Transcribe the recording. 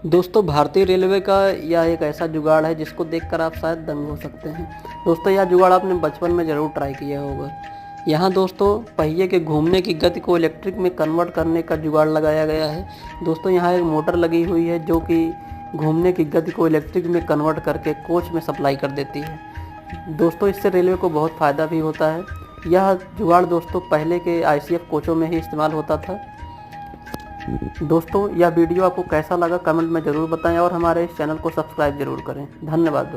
दोस्तों, भारतीय रेलवे का यह एक ऐसा जुगाड़ है जिसको देखकर आप शायद दंग हो सकते हैं। दोस्तों, यह जुगाड़ आपने बचपन में ज़रूर ट्राई किया होगा। यहाँ दोस्तों पहिए के घूमने की गति को इलेक्ट्रिक में कन्वर्ट करने का जुगाड़ लगाया गया है। दोस्तों, यहाँ एक मोटर लगी हुई है जो कि घूमने की गति को इलेक्ट्रिक में कन्वर्ट करके कोच में सप्लाई कर देती है। दोस्तों, इससे रेलवे को बहुत फ़ायदा भी होता है। यह जुगाड़ दोस्तों पहले के ICF कोचों में ही इस्तेमाल होता था। दोस्तों, यह वीडियो आपको कैसा लगा कमेंट में ज़रूर बताएं और हमारे इस चैनल को सब्सक्राइब ज़रूर करें। धन्यवाद दोस्तों।